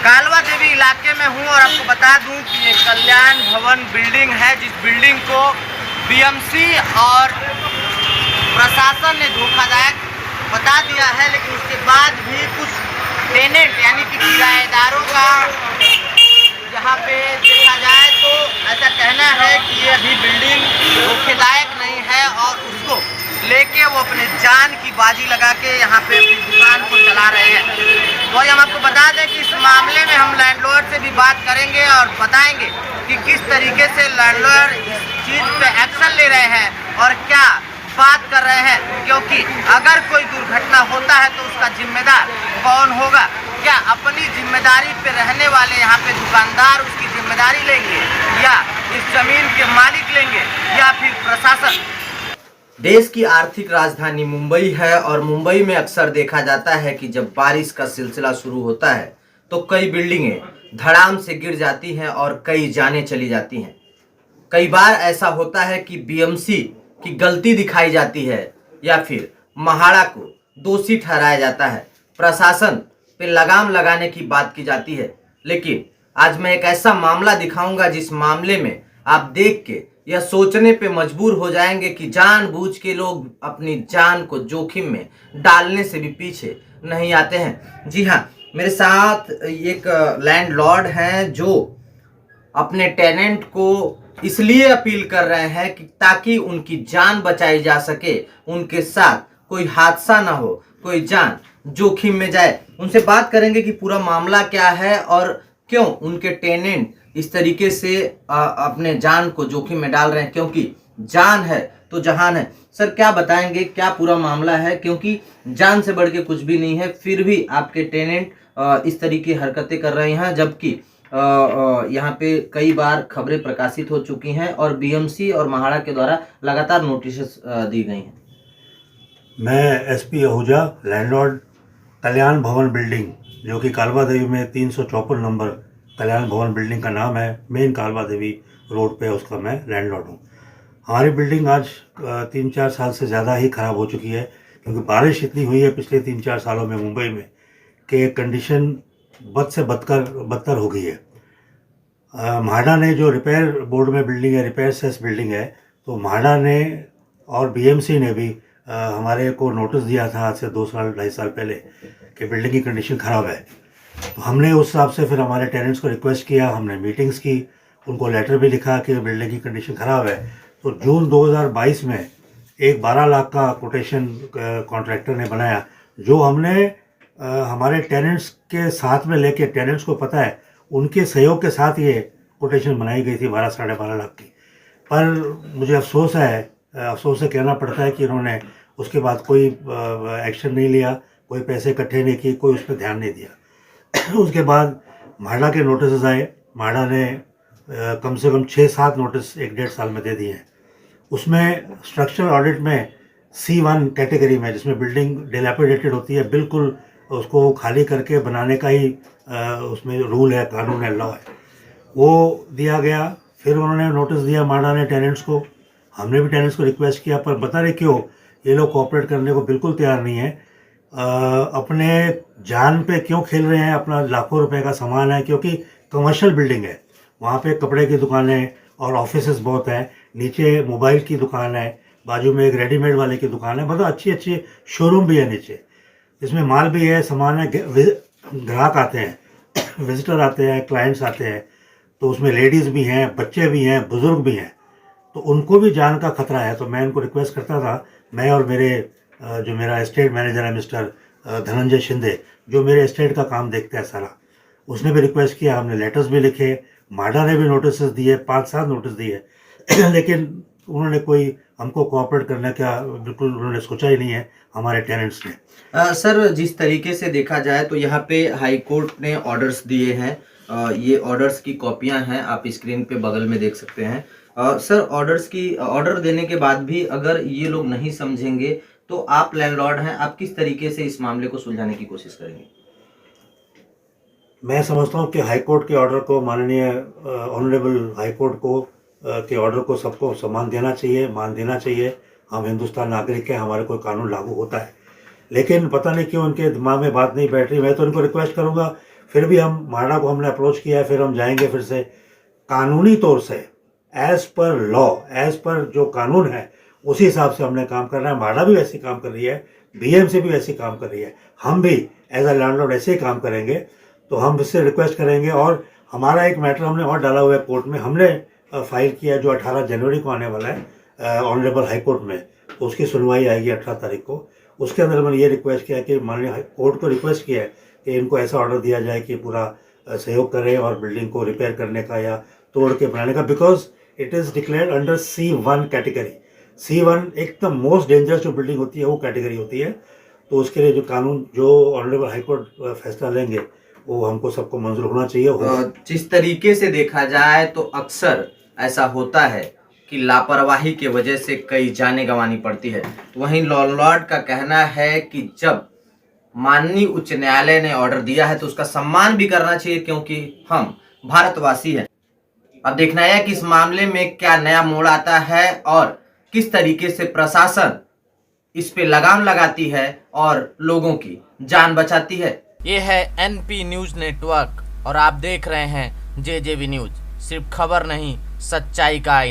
कालवा देवी इलाके में हूँ और आपको बता दूं कि ये कल्याण भवन बिल्डिंग है, जिस बिल्डिंग को बीएमसी और प्रशासन ने धोखादायक बता दिया है, लेकिन उसके बाद भी कुछ टेनेंट यानी कि किराएदारों का यहाँ पे देखा जाए तो ऐसा कहना है कि ये अभी बिल्डिंग धोखेदायक नहीं है और उसको लेके वो अपने जान की बाजी लगा के यहाँ पे अपनी दुकान को चला रहे हैं। वही हम आपको बता दें कि इस मामले में हम लैंडलॉर्ड से भी बात करेंगे और बताएंगे कि किस तरीके से लैंडलॉर्ड इस चीज़ पे एक्शन ले रहे हैं और क्या बात कर रहे हैं, क्योंकि अगर कोई दुर्घटना होता है तो उसका जिम्मेदार कौन होगा? क्या अपनी जिम्मेदारी पे रहने वाले यहाँ पे दुकानदार उसकी जिम्मेदारी लेंगे या इस जमीन के मालिक लेंगे या फिर प्रशासन? देश की आर्थिक राजधानी मुंबई है और मुंबई में अक्सर देखा जाता है कि जब बारिश का सिलसिला शुरू होता है तो कई बिल्डिंगें धड़ाम से गिर जाती हैं और कई जानें चली जाती हैं। कई बार ऐसा होता है कि बीएमसी की गलती दिखाई जाती है या फिर महाड़ा को दोषी ठहराया जाता है, प्रशासन पे लगाम लगाने की बात की जाती है। लेकिन आज मैं एक ऐसा मामला दिखाऊंगा जिस मामले में आप देख के यह सोचने पे मजबूर हो जाएंगे कि जानबूझ के लोग अपनी जान को जोखिम में डालने से भी पीछे नहीं आते हैं। जी हाँ, मेरे साथ एक लैंडलॉर्ड हैं जो अपने टेनेंट को इसलिए अपील कर रहे हैं कि ताकि उनकी जान बचाई जा सके, उनके साथ कोई हादसा ना हो, कोई जान जोखिम में जाए। उनसे बात करेंगे कि पूरा मामला क्या है और क्यों उनके टेनेंट इस तरीके से अपने जान को जोखिम में डाल रहे हैं, क्योंकि जान है तो जहान है। सर, क्या बताएंगे, क्या पूरा मामला है? क्योंकि जान से बढ़ के कुछ भी नहीं है, फिर भी आपके टेनेंट इस तरीके की हरकतें कर रहे हैं, जबकि यहाँ पे कई बार खबरें प्रकाशित हो चुकी हैं और बीएमसी और महाड़ा के द्वारा लगातार नोटिस दी गई हैं। मैं एसपी आहूजा, लैंडलॉर्ड कल्याण भवन बिल्डिंग, जो कि कालवा देवी में 354 नंबर कल्याण भवन बिल्डिंग का नाम है, मेन कालवा देवी रोड पे उसका मैं लैंडलॉर्ड हूँ। हमारी बिल्डिंग आज 3-4 साल से ज़्यादा ही ख़राब हो चुकी है, क्योंकि बारिश इतनी हुई है पिछले 3-4 सालों में मुंबई में कि कंडीशन बद से बदतर हो गई है। म्हाडा ने जो रिपेयर बोर्ड में बिल्डिंग है, रिपेयर सेस बिल्डिंग है, तो म्हाडा ने और बीएमसी ने भी हमारे को नोटिस दिया था आज से 2-2.5 साल पहले कि बिल्डिंग की कंडीशन ख़राब है। तो हमने उस हिसाब से फिर हमारे टेनेंट्स को रिक्वेस्ट किया, हमने मीटिंग्स की, उनको लेटर भी लिखा कि बिल्डिंग की कंडीशन ख़राब है। तो जून 2022 में एक 12 लाख का कोटेशन कॉन्ट्रैक्टर ने बनाया, जो हमने हमारे टेनेंट्स के साथ में लेके, टेनेंट्स को पता है, उनके सहयोग के साथ ये कोटेशन बनाई गई थी 12-12.5 लाख की। पर मुझे अफसोस से कहना पड़ता है कि इन्होंने उसके बाद कोई एक्शन नहीं लिया, कोई पैसे इकट्ठे नहीं किए, कोई उस पर ध्यान नहीं दिया। उसके बाद म्हाडा के नोटिस आए, म्हाडा ने कम से कम 6-7 नोटिस 1-1.5 साल में दे दिए हैं। उसमें स्ट्रक्चर ऑडिट में C1 कैटेगरी में, जिसमें बिल्डिंग डिलैपिडेटेड होती है, बिल्कुल उसको खाली करके बनाने का ही उसमें रूल है, कानून है, लॉ है, वो दिया गया। फिर उन्होंने नोटिस दिया म्हाडा ने टेनेंट्स को, हमने भी टेनेंट्स को रिक्वेस्ट किया, पर पता नहीं क्यों ये लोग कोऑपरेट करने को बिल्कुल तैयार नहीं है। अपने जान पे क्यों खेल रहे हैं? अपना लाखों रुपए का सामान है, क्योंकि कमर्शियल बिल्डिंग है, वहाँ पे कपड़े की दुकानें और ऑफिसेस बहुत हैं, नीचे मोबाइल की दुकान है, बाजू में एक रेडीमेड वाले की दुकान है, मतलब अच्छी शोरूम भी है नीचे, इसमें माल भी है, सामान है, ग्राहक आते हैं, विजिटर आते हैं, क्लाइंट्स आते हैं, तो उसमें लेडीज़ भी हैं, बच्चे भी हैं, बुज़ुर्ग भी हैं, तो उनको भी जान का खतरा है। तो मैं उनको रिक्वेस्ट करता था, मैं और जो मेरा एस्टेट मैनेजर है मिस्टर धनंजय शिंदे, जो मेरे एस्टेट का काम देखता है सारा, उसने भी रिक्वेस्ट किया, हमने लेटर्स भी लिखे, म्हाडा ने भी नोटिस दिए, 5-7 नोटिस दिए लेकिन उन्होंने कोई हमको कोऑपरेट करने का बिल्कुल उन्होंने सोचा ही नहीं है हमारे टेनेंट्स ने। सर, जिस तरीके से देखा जाए तो यहाँ पे हाई कोर्ट ने ऑर्डर्स दिए हैं, ये ऑर्डर्स की कॉपियाँ हैं, आप स्क्रीन पे बगल में देख सकते हैं। सर, ऑर्डर देने के बाद भी अगर ये लोग नहीं समझेंगे तो आप लैंडलॉर्ड हैं, आप किस तरीके से इस मामले को सुलझाने की कोशिश करेंगे? मैं समझता हूँ कि हाई कोर्ट के ऑर्डर को, माननीय ऑनरेबल हाई कोर्ट को के ऑर्डर को सबको सम्मान देना चाहिए, मान देना चाहिए। हम हिंदुस्तान नागरिक हैं, हमारे कोई कानून लागू होता है, लेकिन पता नहीं क्यों उनके दिमाग में बात नहीं बैठ रही। मैं तो उनको रिक्वेस्ट करूँगा फिर भी हम माडा को हमने अप्रोच किया है, फिर हम जाएंगे फिर से कानूनी तौर से as per law, as per जो कानून है उसी हिसाब से हमने काम करना है। माडा भी वैसे काम कर रही है, बीएमसी भी वैसे काम कर रही है, हम भी एज अ लैंडलॉर्ड ऐसे ही काम करेंगे। तो हम इससे रिक्वेस्ट करेंगे, और हमारा एक मैटर हमने और डाला हुआ है कोर्ट में, हमने फाइल किया जो 18 जनवरी को आने वाला है ऑनरेबल हाई कोर्ट में। तो उसकी सुनवाई आएगी 18 तारीख को। उसके अंदर मैंने ये रिक्वेस्ट किया कि माननीय कोर्ट को रिक्वेस्ट किया है कि इनको ऐसा ऑर्डर दिया जाए कि पूरा सहयोग करें और बिल्डिंग को रिपेयर करने का या तोड़ के बनाने का, because it is declared under C1 category. C1 एक तो मोस्ट डेंजरस जो बिल्डिंग होती है वो कैटेगरी होती है। तो उसके लिए जो कानून, जो ऑनरेबल हाई कोर्ट फैसला लेंगे वो हमको सबको मंजूर होना चाहिए। जिस तरीके से देखा जाए तो अक्सर ऐसा होता है कि लापरवाही की वजह से कई जानें गंवानी पड़ती है। वहीं लॉर्ड का कहना है कि जब माननीय उच्च न्यायालय ने ऑर्डर दिया है तो उसका सम्मान भी करना चाहिए, क्योंकि हम भारतवासी हैं। अब देखना है कि इस मामले में क्या नया मोड़ आता है और किस तरीके से प्रशासन इस पे लगाम लगाती है और लोगों की जान बचाती है। ये है NP न्यूज़ नेटवर्क और आप देख रहे हैं JJV न्यूज़, सिर्फ खबर नहीं, सच्चाई का आईना।